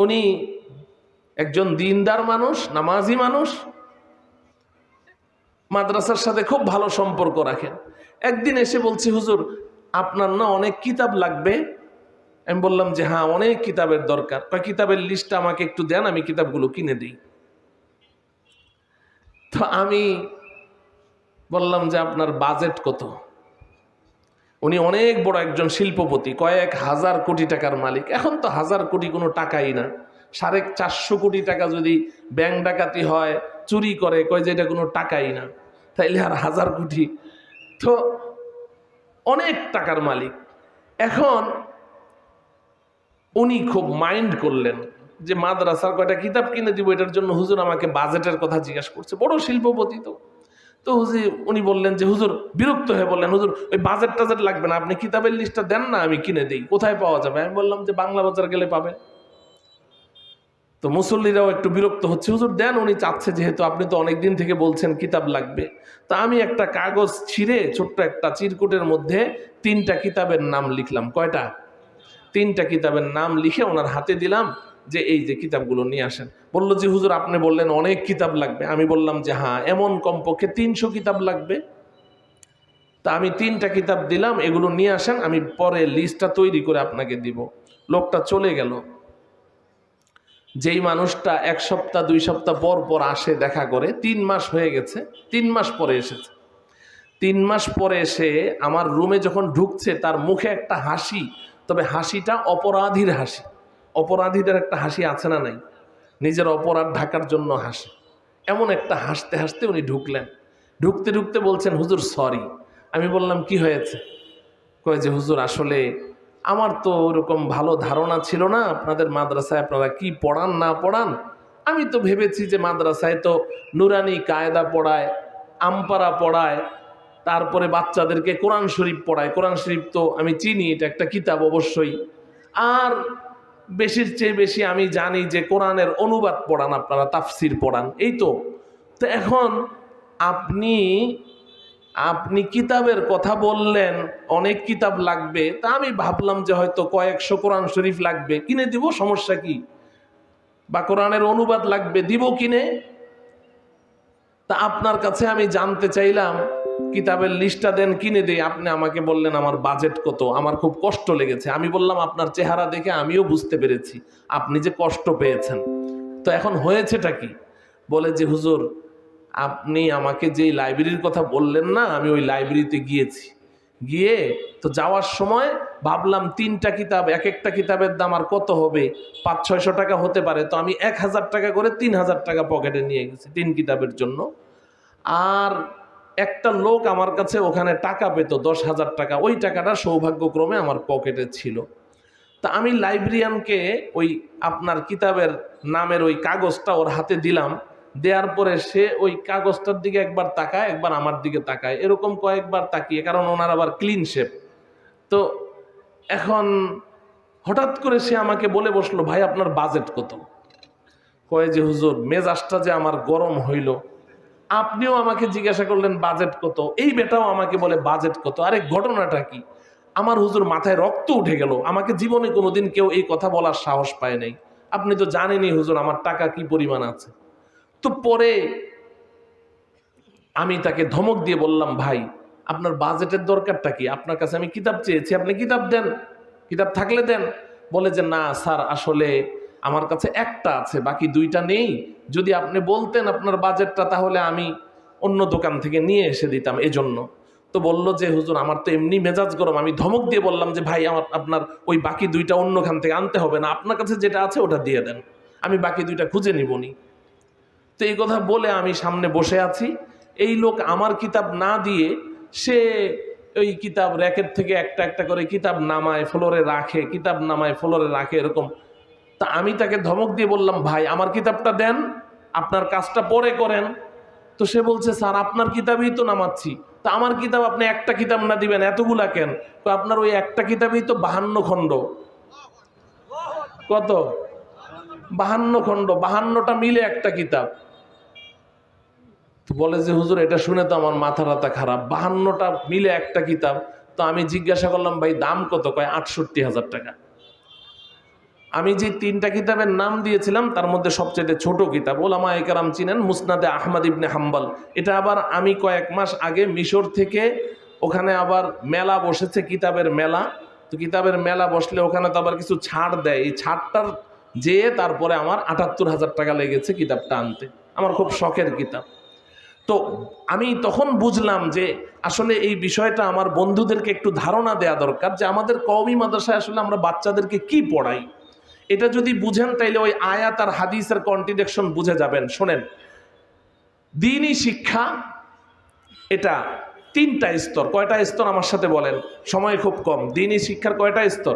উনি একজন দিনদার মানুষ, নামাজি মানুষ, মাদ্রাসার সাথে খুব ভালো সম্পর্ক রাখেন। একদিন এসে বলছি, হুজুর আপনার না অনেক কিতাব লাগবে। আমি বললাম যে হ্যাঁ, অনেক কিতাবের দরকার। কিতাবের লিস্টটা আমাকে একটু দেন, আমি কিতাবগুলো কিনে দিই। তো আমি বললাম যে আপনার বাজেট কত? উনি অনেক বড় একজন শিল্পপতি, কয়েক হাজার কোটি টাকার মালিক। এখন তো হাজার কোটি কোনো টাকাই না, 450 কোটি টাকা যদি ব্যাংক ডাকাতি হয়, চুরি করে, কয় যে এটা কোনো টাকাই না, তাইলে আর হাজার কোটি? তো অনেক টাকার মালিক। এখন উনি খুব মাইন্ড করলেন যে মাদ্রাসার কয়টা কিতাব কিনে দিব, এটার জন্য হুজুর আমাকে বাজেটের কথা জিজ্ঞাসা করছে। বড় শিল্পপতি তো। তো উনি বললেন যে হুজুর, বিরক্ত হয়ে বললেন, হুজুর ওই বাজেট টাজেট লাগবে না, আপনি কিতাবের লিস্টটা দেন না, আমি কিনে দিই। কোথায় পাওয়া যাবে? আমি বললাম যে বাংলা বাজার গেলে পাবেন। তো মুসল্লিরাও একটু বিরক্ত হচ্ছে, হুজুর দেন। উনি চাচ্ছে যেহেতু আপনি তো অনেকদিন থেকে বলছেন কিতাব লাগবে। তা আমি একটা কাগজ ছিঁড়ে ছোট্ট একটা চিরকুটের মধ্যে 3টা কিতাবের নাম লিখলাম। কয়টা? 3টা কিতাবের নাম লিখে ওনার হাতে দিলাম যে এই যে কিতাবগুলো নিয়ে আসেন। বললো যে হুজুর আপনি বললেন অনেক কিতাব লাগবে। আমি বললাম যে হ্যাঁ, এমন কমপক্ষে 300 কিতাব লাগবে। তা আমি 3টা কিতাব দিলাম, এগুলো নিয়ে আসেন, আমি পরে লিস্টটা তৈরি করে আপনাকে দিব। লোকটা চলে গেল। যেই মানুষটা 1 সপ্তাহ 2 সপ্তাহ পর পর আসে দেখা করে, 3 মাস হয়ে গেছে, 3 মাস পরে এসেছে। 3 মাস পরে এসে আমার রুমে যখন ঢুকছে, তার মুখে একটা হাসি, তবে হাসিটা অপরাধীর হাসি। অপরাধীদের একটা হাসি আছে না নাই? নিজের অপরাধ ঢাকার জন্য হাসে। এমন একটা হাসতে হাসতে উনি ঢুকলেন। ঢুকতে ঢুকতে বলছেন, হুজুর সরি। আমি বললাম কি হয়েছে? কয় যে হুজুর আসলে আমার তো ওরকম ভালো ধারণা ছিল না আপনাদের মাদ্রাসায় আপনারা কি পড়ান না পড়ান। আমি তো ভেবেছি যে মাদ্রাসায় তো নুরানি কায়দা পড়ায়, আমপারা পড়ায়, তারপরে বাচ্চাদেরকে কোরআন শরীফ পড়ায়। কোরআন শরীফ তো আমি চিনি, এটা একটা কিতাব অবশ্যই। আর বেশির চেয়ে বেশি আমি জানি যে কোরআনের অনুবাদ পড়ান আপনারা, তাফসির পড়ান, এই তো। তো এখন আপনি আপনি কিতাবের কথা বললেন, অনেক কিতাব লাগবে। তা আমি ভাবলাম যে হয়তো কয়েকশো কোরআন শরীফ লাগবে, কিনে দিব, সমস্যা কি? বা কোরআনের অনুবাদ লাগবে, দিব কিনে। তা আপনার কাছে আমি জানতে চাইলাম কিতাবের লিস্টটা দেন, কিনে দেই। আপনি আমাকে বললেন আমার বাজেট কত। আমার খুব কষ্ট লেগেছে। আমি বললাম আপনার চেহারা দেখে আমিও বুঝতে পেরেছি আপনি যে কষ্ট পেয়েছেন। তো এখন হয়েছেটা কি? বলে যে হুজুর আপনি আমাকে যে লাইব্রেরির কথা বললেন না, আমি ওই লাইব্রেরিতে গিয়েছি। গিয়ে তো যাওয়ার সময় ভাবলাম 3টা কিতাব, এক একটা কিতাবের দাম আর কত হবে, 500-600 টাকা হতে পারে। তো আমি 1000 টাকা করে 3000 টাকা পকেটে নিয়ে গেছি 3 কিতাবের জন্য। আর একটা লোক আমার কাছে ওখানে টাকা পেত 10,000 টাকা, ওই টাকাটা সৌভাগ্যক্রমে আমার পকেটে ছিল। তা আমি লাইব্রেরিয়ানকে ওই আপনার কিতাবের নামের ওই কাগজটা ওর হাতে দিলাম। দেওয়ার পরে সে ওই কাগজটার দিকে একবার তাকায়, একবার আমার দিকে তাকায়, এরকম কয়েকবার তাকিয়ে, কারণ ওনার আবার ক্লিন শেপ। তো এখন হঠাৎ করে সে আমাকে বলে বসলো, ভাই আপনার বাজেট কত? কয় যে হুজুর মেজাজটা যে আমার গরম হইল, আপনিও আমাকে জিজ্ঞাসা করলেন বাজেট কত, এই বেটাও আমাকে বলে বাজেট কত। আরে ঘটনাটা কি? আমার হুজুর মাথায় রক্ত উঠে গেল। আমাকে জীবনে কোনোদিন কেউ এই কথা বলার সাহস পায় নাই। আপনি তো জানেনই হুজুর আমার টাকা কি পরিমাণ আছে। তো পরে আমি তাকে ধমক দিয়ে বললাম, ভাই আপনার বাজেটের দরকারটা কি? আপনার কাছে আমি কিতাব চেয়েছি, আপনি কিতাব দেন, কিতাব থাকলে দেন। বলে যে না স্যার, আসলে আমার কাছে একটা আছে, বাকি 2টা নেই। যদি আপনি বলতেন আপনার বাজেটটা, তাহলে আমি অন্য দোকান থেকে নিয়ে এসে দিতাম, এজন্য। তো বলল যে হুজুর আমার তো এমনি মেজাজ গরম। আমি ধমক দিয়ে বললাম যে ভাই আপনার ওই বাকি 2টা অন্যখান থেকে আনতে হবে না, আপনার কাছে যেটা আছে ওটা দিয়ে দেন, আমি বাকি 2টা খুঁজে নিবনি। তো এই কথা বলে আমি সামনে বসে আছি। এই লোক আমার কিতাব না দিয়ে সে ওই কিতাব র্যাকের থেকে একটা একটা করে কিতাব নামায় ফ্লোরে রাখে, কিতাব নামায় ফ্লোরে রাখে, এরকম। তা আমি তাকে ধমক দিয়ে বললাম, ভাই আমার কিতাবটা দেন, আপনার কাজটা পরে করেন। তো সে বলছে স্যার আপনার কিতাবই তো নামাচ্ছি। তা আমার কিতাব আপনি একটা কিতাব না দিবেন এতগুলা কেন? তো আপনার ওই একটা কিতাবই তো 52 খণ্ড। কত? 52 খণ্ড, 52টা মিলে একটা কিতাব। তো বলে যে হুজুর এটা শুনে তো আমার মাথা রাতা খারাপ, 52টা মিলে একটা কিতাব। তো আমি জিজ্ঞাসা করলাম ভাই দাম কত? কয় 68,000 টাকা। আমি যে 3টা কিতাবের নাম দিয়েছিলাম তার মধ্যে সবচেয়ে ছোট কিতাব, ওলামায়ে কেরাম চিনেন, মুসনাদে আহমদ ইবনে হাম্বল। এটা আবার আমি কয়েক মাস আগে মিশর থেকে, ওখানে আবার মেলা বসেছে, কিতাবের মেলা। তো কিতাবের মেলা বসলে ওখানে তো আবার কিছু ছাড় দেয়, এই ছাড়টার যেয়ে তারপরে আমার ৭৮,০০০ টাকা লেগেছে কিতাবটা আনতে। আমার খুব শখের কিতাব। তো আমি তখন বুঝলাম যে আসলে এই বিষয়টা আমার বন্ধুদেরকে একটু ধারণা দেয়া দরকার, যে আমাদের কওমি মাদ্রাসায় আসলে আমরা বাচ্চাদেরকে কি পড়াই। এটা যদি বুঝেন তাইলে ওই আয়াত আর হাদিসের কন্ট্রাডিকশন বুঝে যাবেন। শোনেন, দ্বীনি শিক্ষা এটা 3টা স্তর। কয়টা স্তর আমার সাথে বলেন, সময় খুব কম। দ্বীনি শিক্ষার কয়টা স্তর?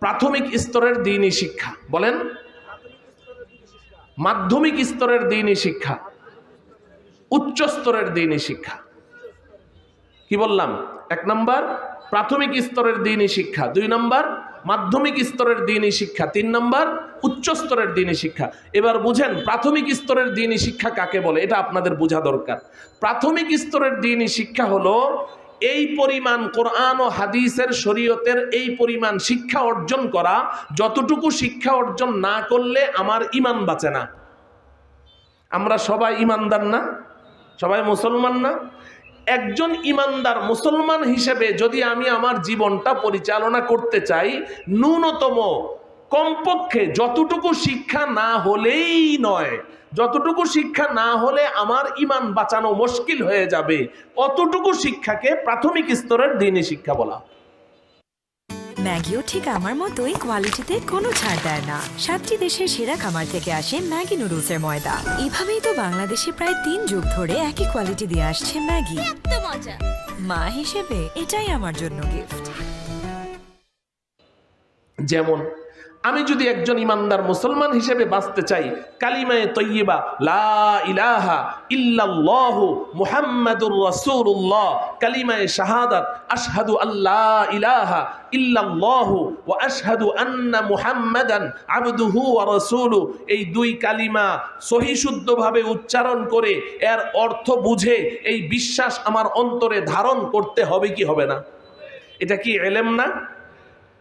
প্রাথমিক স্তরের দ্বীনি শিক্ষা বলেন, মাধ্যমিক স্তরের দ্বীনি শিক্ষা, উচ্চ স্তরের দ্বীনি শিক্ষা। কি বললাম? 1 নম্বর প্রাথমিক স্তরের দ্বীনি শিক্ষা, 2 নম্বর মাধ্যমিক স্তরের দ্বীনি শিক্ষা, 3 নম্বর উচ্চ স্তরের দ্বীনি শিক্ষা। এবার বুঝেন প্রাথমিক স্তরের দ্বীনি শিক্ষা কাকে বলে, এটা আপনাদের বোঝা দরকার। প্রাথমিক স্তরের দ্বীনি শিক্ষা হলো এই পরিমাণ কোরআন ও হাদিসের শরীয়তের এই পরিমাণ শিক্ষা অর্জন করা, যতটুকু শিক্ষা অর্জন না করলে আমার ঈমান বাঁচে না। আমরা সবাই ঈমানদার না? সবাই মুসলমান না? একজন ঈমানদার মুসলমান হিসেবে যদি আমি আমার জীবনটা পরিচালনা করতে চাই, ন্যূনতম কমপক্ষে যতটুকু শিক্ষা না হলেই নয়, যতটুকু শিক্ষা না হলে আমার ঈমান বাঁচানো মুশকিল হয়ে যাবে, অতটুকু শিক্ষাকে প্রাথমিক স্তরের দ্বীনি শিক্ষা বলা। ম্যাগিও ঠিক আমার মতোই কোয়ালিটিতে কোনো ছাড় দেয় না। 7টি দেশের সেরা খামার থেকে আসে ম্যাগি নুডলসের ময়দা। এভাবেই তো বাংলাদেশে প্রায় 3 যুগ ধরে একই কোয়ালিটি দিয়ে আসছে ম্যাগি। এত মজা! মা হিসেবে এটাই আমার জন্য গিফট। যেমন আমি যদি একজন ইমানদার মুসলমান হিসেবে বাঁচতে চাই, কালিমায়ে তয়্যিবা লা ইলাহা ইল্লাল্লাহু মুহাম্মাদুর রাসূলুল্লাহ, কালিমায়ে শাহাদাত আশহাদু আল্লা ইলাহা ইল্লাল্লাহু ওয়া আশহাদু আন্না মুহাম্মাদান আবদুহু ওয়া রাসূলুহু, এই 2 কালিমা সহি শুদ্ধভাবে উচ্চারণ করে এর অর্থ বুঝে এই বিশ্বাস আমার অন্তরে ধারণ করতে হবে কি হবে না? এটা কি ইলম না?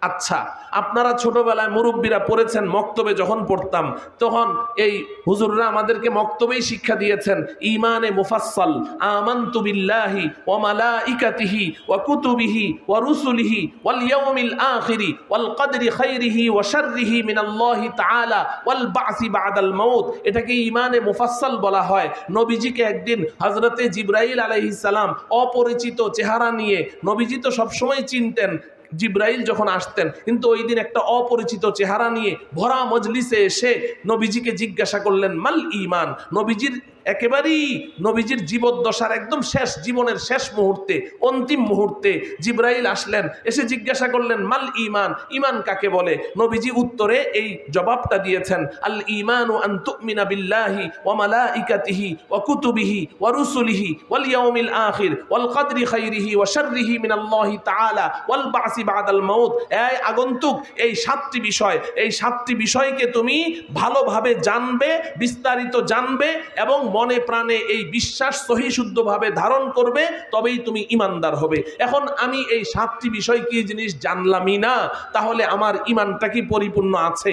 আচ্ছা, আপনারা ছোটবেলায় মুরব্বীরা পড়েছেন, মক্তবে যখন পড়তাম তখন এই হুজুররা আমাদেরকে মক্তবেই শিক্ষা দিয়েছেন ঈমানে মুফাসসাল, আমানতু বিল্লাহি ওয়া মালাইকাতিহি ওয়া কুতুবিহি ওয়া রুসুলিহি ওয়াল ইয়াউমিল আখিরি ওয়াল কদরি খাইরিহি ওয়া শাররিহি মিনাল্লাহি তাআলা ওয়াল বাসি বাদাল মাউত। এটাকে ঈমানে মুফাসসাল বলা হয়। নবীজিকে একদিন হযরতে জিবরাইল আলাইহিস সালাম অপরিচিত চেহারা নিয়ে, নবীজি তো সবসময় চিনতেন জিব্রাইল যখন আসতেন, কিন্তু ওই দিন একটা অপরিচিত চেহারা নিয়ে ভরা মজলিসে এসে নবীজিকে জিজ্ঞাসা করলেন মাল ঈমান। নবীজির একেবারেই নবীজির জীবদ্দশার একদম শেষ, জীবনের শেষ মুহূর্তে, অন্তিম মুহূর্তে জিব্রাইল আসলেন, এসে জিজ্ঞাসা করলেন মাল ঈমান, ঈমান কাকে বলে? নবীজি উত্তরে এই জবাবটা দিয়েছেন, আল ঈমানু আন তুমিনা বিল্লাহি ওয়া মালাইকাতিহি ওয়া কুতুবিহি ওয়া রুসুলিহি ওয়াল ইয়াউমিল আখির ওয়াল কদরি খাইরিহি ওয়া শাররিহি মিনাল্লাহি তাআলা ওয়াল বাসি বাদাল মাউত। এই আগন্তুক, এই 7টি বিষয়, এই 7টি বিষয়কে তুমি ভালোভাবে জানবে, বিস্তারিত জানবে এবং মনে প্রাণে এই বিশ্বাস সহি শুদ্ধভাবে ধারণ করবে, তবেই তুমি ঈমানদার হবে। এখন আমি এই 7টি বিষয় কি জিনিস জানলামই না, তাহলে আমার ঈমানটা কি পরিপূর্ণ আছে?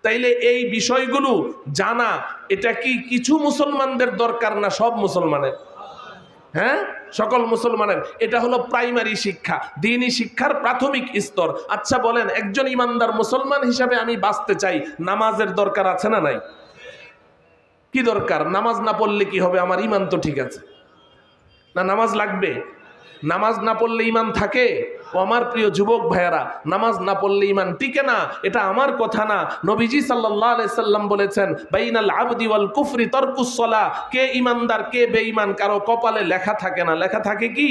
তাইলে এই বিষয়গুলো জানা এটা কি কিছু মুসলমানদের দরকার না সব মুসলমানের? হ্যাঁ, সকল মুসলমানের। এটা হলো প্রাইমারি শিক্ষা, দ্বীনি শিক্ষার প্রাথমিক স্তর। আচ্ছা বলেন, একজন ঈমানদার মুসলমান হিসাবে আমি বাঁচতে চাই, নামাজের দরকার আছে না নাই? কি দরকার? নামাজ না পড়লে কি হবে? আমার ঈমান তো ঠিক আছে না, নামাজ লাগবে? নামাজ না পড়লে ঈমান থাকে? ও আমার প্রিয় যুবক ভাইয়েরা, নামাজ না পড়লে ঈমান টিকে না, এটা আমার কথা না। নবীজি সাল্লাল্লাহু আলাইহি সাল্লাম বলেছেন বাইনাল আবদি ওয়াল কুফরি তারকুস সালাহ, কে ঈমানদার কে বেঈমান কারো কপালে লেখা থাকে না। লেখা থাকে কি?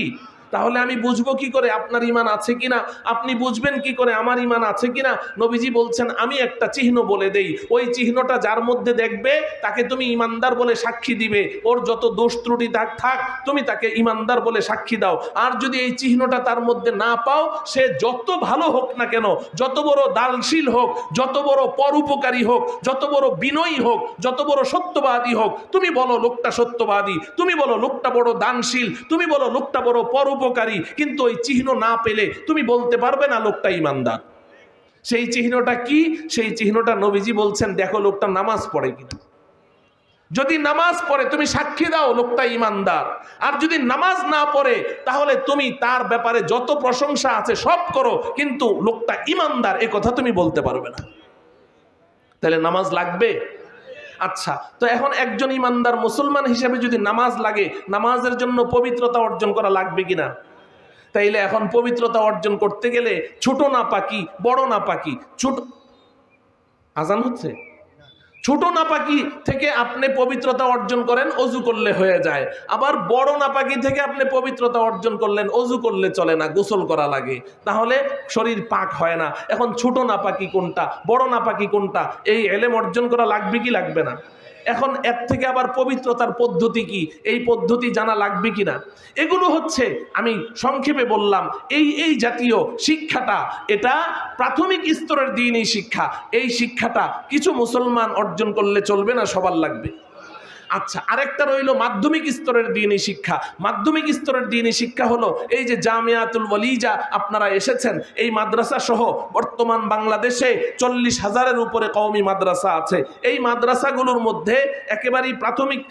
তাহলে আমি বুঝবো কি করে আপনার ঈমান আছে কিনা? আপনি বুঝবেন কি করে আমার ঈমান আছে কিনা? নবীজি বলছেন আমি একটা চিহ্ন বলে দেই, ওই চিহ্নটা যার মধ্যে দেখবে তাকে তুমি ঈমানদার বলে সাক্ষী দিবে। ওর যত দোষ ত্রুটি থাক তুমি তাকে ঈমানদার বলে সাক্ষী দাও। আর যদি এই চিহ্নটা তার মধ্যে না পাও, সে যত ভালো হোক না কেন, যত বড় দানশীল হোক, যত বড় পরোপকারী হোক, যত বড় বিনয়ী হোক, যত বড় সত্যবাদী হোক, তুমি বলো লোকটা সত্যবাদী, তুমি বলো লোকটা বড় দানশীল, তুমি বলো লোকটা বড় পরোপকারী, কিন্তু ওই চিহ্ন না পেলে তুমি বলতে পারবে না লোকটা ঈমানদার। সেই চিহ্নটা কি? সেই চিহ্নটা নবীজি বলছেন, দেখো লোকটা নামাজ পড়ে কিনা। যদি নামাজ পড়ে তুমি সাক্ষী দাও লোকটা ইমানদার, আর যদি নামাজ না পড়ে তাহলে তুমি তার ব্যাপারে যত প্রশংসা আছে সব করো, কিন্তু লোকটা ইমানদার এ কথা তুমি বলতে পারবে না। তাহলে নামাজ লাগবে। আচ্ছা, তো এখন একজন ইমানদার মুসলমান হিসেবে যদি নামাজ লাগে, নামাজের জন্য পবিত্রতা অর্জন করা লাগবে কিনা? তাইলে এখন পবিত্রতা অর্জন করতে গেলে ছোট নাপাকি বড় নাপাকি, ছোট আজান হচ্ছে, ছোট নাপাকি থেকে আপনি পবিত্রতা অর্জন করেন, অজু করলে হয়ে যায়। আবার বড় নাপাকি থেকে আপনি পবিত্রতা অর্জন করলেন, অজু করলে চলে না, গোসল করা লাগে, তাহলে শরীর পাক হয় না। এখন ছোট নাপাকি কোনটা, বড় নাপাকি কোনটা, এই এলেম অর্জন করা লাগবে কি লাগবে না? এখন এর থেকে আবার পবিত্রতার পদ্ধতি কি, এই পদ্ধতি জানা লাগবে কিনা? এগুলো হচ্ছে আমি সংক্ষেপে বললাম, এই জাতীয় শিক্ষাটা, এটা প্রাথমিক স্তরের দ্বীনি শিক্ষা। এই শিক্ষাটা কিছু মুসলমান অর্জন করলে চলবে না, সবার লাগবে। আচ্ছা, আরেকটা রইল মাধ্যমিক স্তরের দ্বীনি শিক্ষা। মাধ্যমিক স্তরের দ্বীনি শিক্ষা হলো এই যে জামিয়াতুল ওয়ালিজা আপনারা এসেছেন, এই মাদ্রাসা সহ বর্তমান বাংলাদেশে 40,000-এর উপরে কওমি মাদ্রাসা আছে। এই মাদ্রাসাগুলোর মধ্যে একেবারেই প্রাথমিক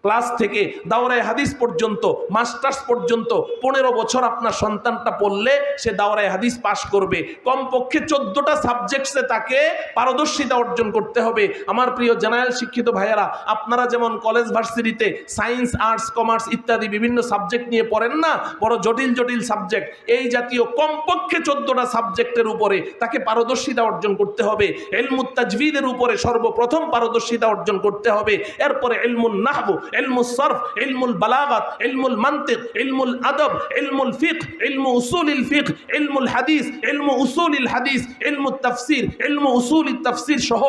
ক্লাস থেকে দাওরায়ে হাদিস পর্যন্ত, মাস্টার্স পর্যন্ত 15 বছর আপনার সন্তানটা পড়লে সে দাওরায়ে হাদিস পাশ করবে। কমপক্ষে 14টা সাবজেক্টসে তাকে পারদর্শিতা অর্জন করতে হবে। আমার প্রিয় জেনারেল শিক্ষিত ভাইয়েরা, আপনারা যেমন কলেজ ভার্সিটিতে সায়েন্স, আর্টস, কমার্স ইত্যাদি বিভিন্ন সাবজেক্ট নিয়ে পড়েন না, বড় জটিল জটিল সাবজেক্ট, এই জাতীয় কমপক্ষে 14টা সাবজেক্টের উপরে তাকে পারদর্শিতা অর্জন করতে হবে। ইলমুত তাজবিদের উপরে সর্বপ্রথম পারদর্শিতা অর্জন করতে হবে। এরপরে ইলমুন নাহব, ইলমুস সরফ, ইলমুল বালাগাত, ইলমুল মানতিক, ইলমুল আদব, ইলমুল ফিকহ, ইলমু উসুলিল ফিকহ, ইলমুল হাদিস, ইলমু উসুলিল হাদিস, ইলমুত তাফসীর, ইলমু উসুলিত তাফসীর সহ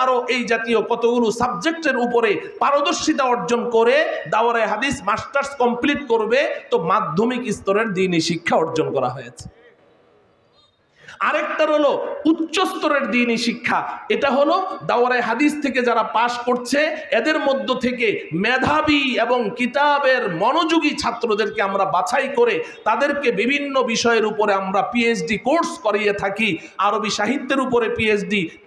আরো এই জাতীয় কতগুলো সাবজেক্টের উপরে পারদর্শিতা অর্জন করে দাওরায়ে হাদিস মাস্টার্স কমপ্লিট করবে, তো মাধ্যমিক স্তরের দ্বীনি শিক্ষা অর্জন করা হয়েছে। আরেকটা হলো উচ্চ স্তরের দ্বীনি শিক্ষা। এটা হলো দাওরায়ে হাদিস থেকে যারা পাশ করছে এদের মধ্য থেকে মেধাবী এবং কিতাবের মনোযোগী ছাত্রদেরকে আমরা বাছাই করে তাদেরকে বিভিন্ন বিষয়ের উপরে আমরা পিএইচডি কোর্স করিয়ে থাকি। আরবি সাহিত্যের উপরে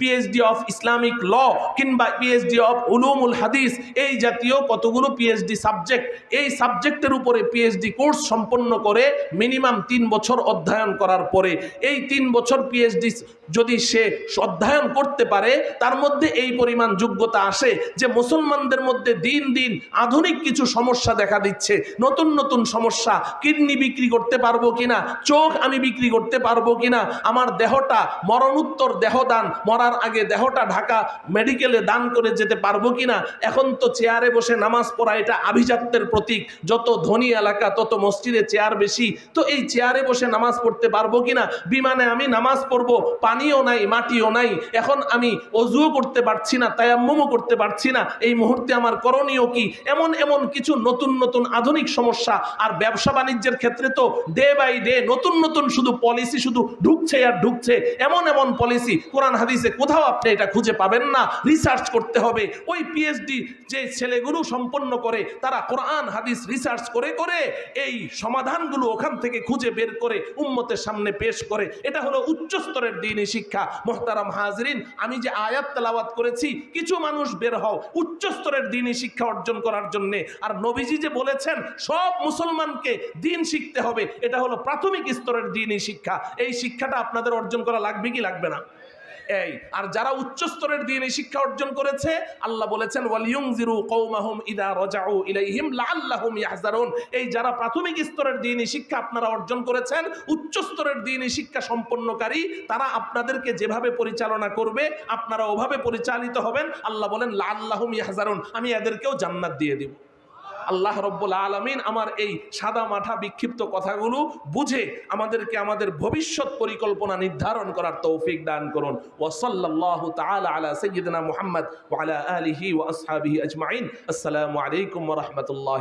পিএইচডি অফ ইসলামিক ল, কিংবা পিএইচডি অফ উলুমুল হাদিস, এই জাতীয় কতগুলো পিএইচডি সাবজেক্ট, এই সাবজেক্টের উপরে পিএইচডি কোর্স সম্পন্ন করে মিনিমাম 3 বছর অধ্যয়ন করার পরে, এই 3 বছর পিএইচডি যদি সে অধ্যয়ন করতে পারে, তার মধ্যে এই পরিমাণ যোগ্যতা আসে যে মুসলমানদের মধ্যে দিন দিন আধুনিক কিছু সমস্যা দেখা দিচ্ছে, নতুন নতুন সমস্যা। কিডনি বিক্রি করতে পারবো কিনা, চোখ আমি বিক্রি করতে পারবো কিনা, আমার দেহটা মরণোত্তর দেহদান, মরার আগে দেহটা ঢাকা মেডিকেলে দান করে যেতে পারবো কিনা। এখন তো চেয়ারে বসে নামাজ পড়া এটা আভিজাত্যের প্রতীক, যত ধনী এলাকা তত মসজিদে চেয়ার বেশি, তো এই চেয়ারে বসে নামাজ পড়তে পারবো কিনা। বিমানে আমি নামাজ পড়বো, পানিও নাই মাটিও নাই, এখন আমি অজুও করতে পারছি না, তায়াম্মুমও করতে পারছি না, এই মুহূর্তে আমার করণীয় কি? এমন কিছু নতুন নতুন আধুনিক সমস্যা। আর ব্যবসা বাণিজ্যের ক্ষেত্রে তো ডে বাই ডে নতুন নতুন শুধু পলিসি শুধু ঢুকছে আর ঢুকছে, এমন পলিসি কোরআন হাদিসে কোথাও আপনি এটা খুঁজে পাবেন না, রিসার্চ করতে হবে। ওই পিএইচডি যে ছেলেগুলো সম্পন্ন করে তারা কোরআন হাদিস রিসার্চ করে করে এই সমাধানগুলো ওখান থেকে খুঁজে বের করে উম্মতের সামনে পেশ করে। এটা হলো উচ্চ স্তরের দ্বীনি শিক্ষা। মুহতারাম হাজরিন, আমি যে আয়াত তেলাওয়াত করেছি, কিছু মানুষ বের হও উচ্চ স্তরের দ্বীনি শিক্ষা অর্জন করার জন্য। আর নবীজি যে বলেছেন সব মুসলমানকে দ্বীন শিখতে হবে, এটা হলো প্রাথমিক স্তরের দ্বীনি শিক্ষা। এই শিক্ষাটা আপনাদের অর্জন করা লাগবে কি লাগবে না? আর যারা উচ্চ স্তরের দ্বীনি শিক্ষা অর্জন করেছে, আল্লাহ বলেছেন ওয়ালিয়ুনজিরু কওমাহুম ইযা রাজাউ ইলাইহিম লাআল্লাহুম ইয়াহযারুন। এই যারা প্রাথমিক স্তরের দ্বীনি শিক্ষা আপনারা অর্জন করেছেন, উচ্চ স্তরের দ্বীনি শিক্ষা সম্পন্নকারী, তারা আপনাদেরকে যেভাবে পরিচালনা করবে আপনারা ওভাবে পরিচালিত হবেন। আল্লাহ বলেন লাআল্লাহুম ইয়াহযারুন, আমি এদেরকেও জান্নাত দিয়ে দেব। আল্লাহ রব্বুল আলামিন আমার এই সাদা মাথা বিক্ষিপ্ত কথাগুলো বুঝে আমাদেরকে আমাদের ভবিষ্যৎ পরিকল্পনা নির্ধারণ করার তৌফিক দান করুন। ওয়া সাল্লাল্লাহু তাআলা আলা সাইয়্যিদিনা মুহাম্মদ ওয়া আলা আলিহি ওয়া আসহাবিহি আজমাইন। আসসালামু আলাইকুম ওয়া রাহমাতুল্লাহ।